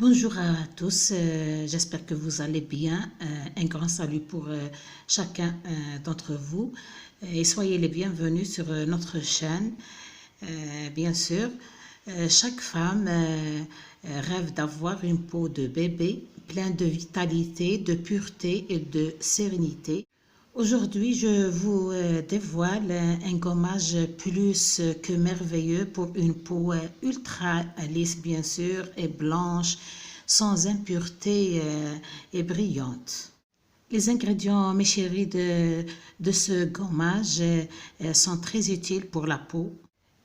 Bonjour à tous, j'espère que vous allez bien. Un grand salut pour chacun d'entre vous et soyez les bienvenus sur notre chaîne. Bien sûr, chaque femme rêve d'avoir une peau de bébé pleine de vitalité, de pureté et de sérénité. Aujourd'hui, je vous dévoile un gommage plus que merveilleux pour une peau ultra lisse, bien sûr, et blanche, sans impureté et brillante. Les ingrédients, mes chéris, de ce gommage sont très utiles pour la peau.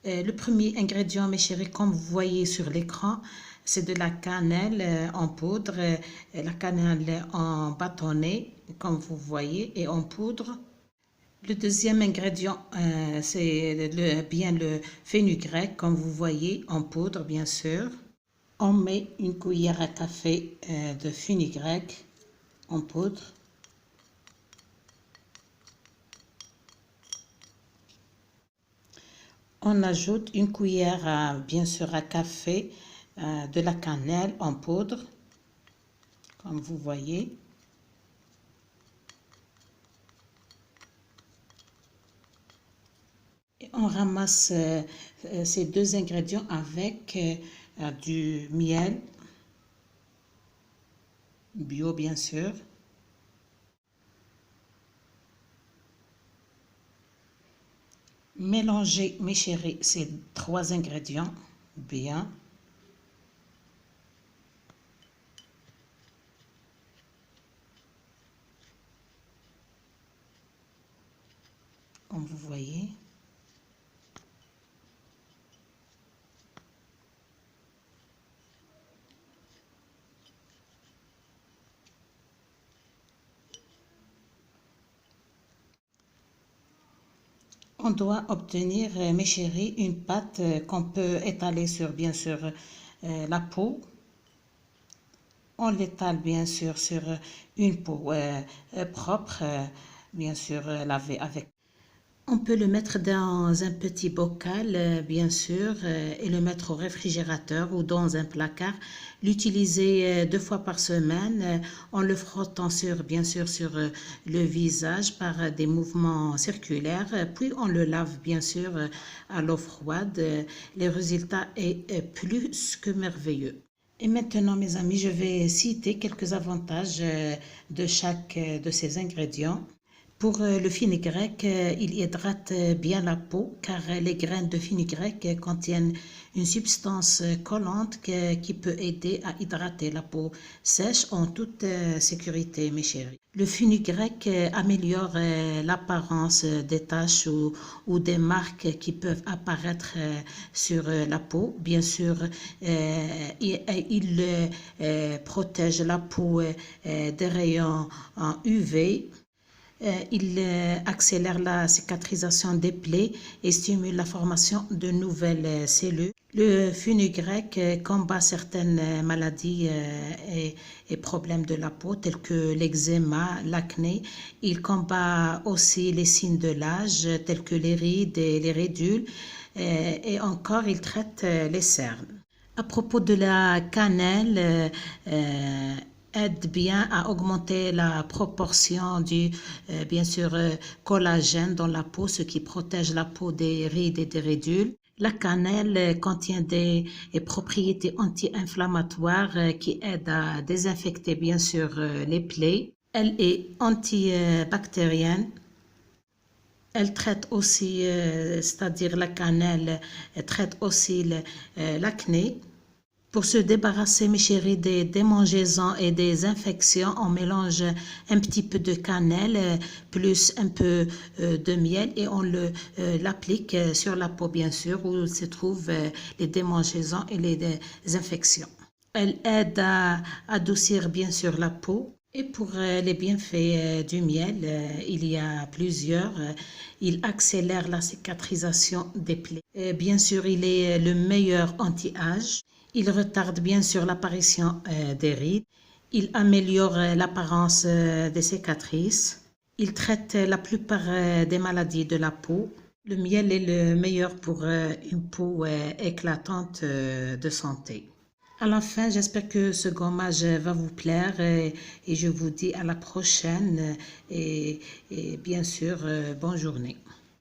Le premier ingrédient, mes chéris, comme vous voyez sur l'écran, c'est de la cannelle en poudre, la cannelle en bâtonnet, comme vous voyez, et en poudre. Le deuxième ingrédient, c'est bien le fenugrec, comme vous voyez, en poudre, bien sûr. On met une cuillère à café de fenugrec en poudre. On ajoute une cuillère, bien sûr, à café de la cannelle en poudre, comme vous voyez. Et on ramasse ces deux ingrédients avec du miel, bio bien sûr. Mélangez, mes chéris, ces trois ingrédients bien. Comme vous voyez. On doit obtenir, mes chéris, une pâte qu'on peut étaler sur, bien sûr, la peau. On l'étale, bien sûr, sur une peau propre, bien sûr, lavée avec. On peut le mettre dans un petit bocal, bien sûr, et le mettre au réfrigérateur ou dans un placard. L'utiliser 2 fois par semaine en le frottant bien sûr, sur le visage par des mouvements circulaires. Puis on le lave, bien sûr, à l'eau froide. Le résultat est plus que merveilleux. Et maintenant, mes amis, je vais citer quelques avantages de chaque de ces ingrédients. Pour le fenugrec, il hydrate bien la peau car les graines de fenugrec contiennent une substance collante qui peut aider à hydrater la peau sèche en toute sécurité, mes chéris. Le fenugrec améliore l'apparence des taches ou des marques qui peuvent apparaître sur la peau. Bien sûr, il protège la peau des rayons en UV. Il accélère la cicatrisation des plaies et stimule la formation de nouvelles cellules. Le fenugrec combat certaines maladies et problèmes de la peau tels que l'eczéma, l'acné. Il combat aussi les signes de l'âge tels que les rides et les ridules. Et encore, il traite les cernes. À propos de la cannelle, aide bien à augmenter la proportion du, bien sûr, collagène dans la peau, ce qui protège la peau des rides et des ridules. La cannelle contient des propriétés anti-inflammatoires qui aident à désinfecter, bien sûr, les plaies. Elle est antibactérienne. Elle traite aussi, c'est-à-dire la cannelle, traite aussi l'acné. Pour se débarrasser, mes chéris, des démangeaisons et des infections, on mélange un petit peu de cannelle plus un peu de miel et on l'applique sur la peau, bien sûr, où se trouvent les démangeaisons et les infections. Elle aide à adoucir, bien sûr, la peau. Et pour les bienfaits du miel, il y a plusieurs. Il accélère la cicatrisation des plaies. Bien sûr, il est le meilleur anti-âge. Il retarde bien sûr l'apparition des rides. Il améliore l'apparence des cicatrices. Il traite la plupart des maladies de la peau. Le miel est le meilleur pour une peau éclatante de santé. À la fin, j'espère que ce gommage va vous plaire et je vous dis à la prochaine et bien sûr, bonne journée.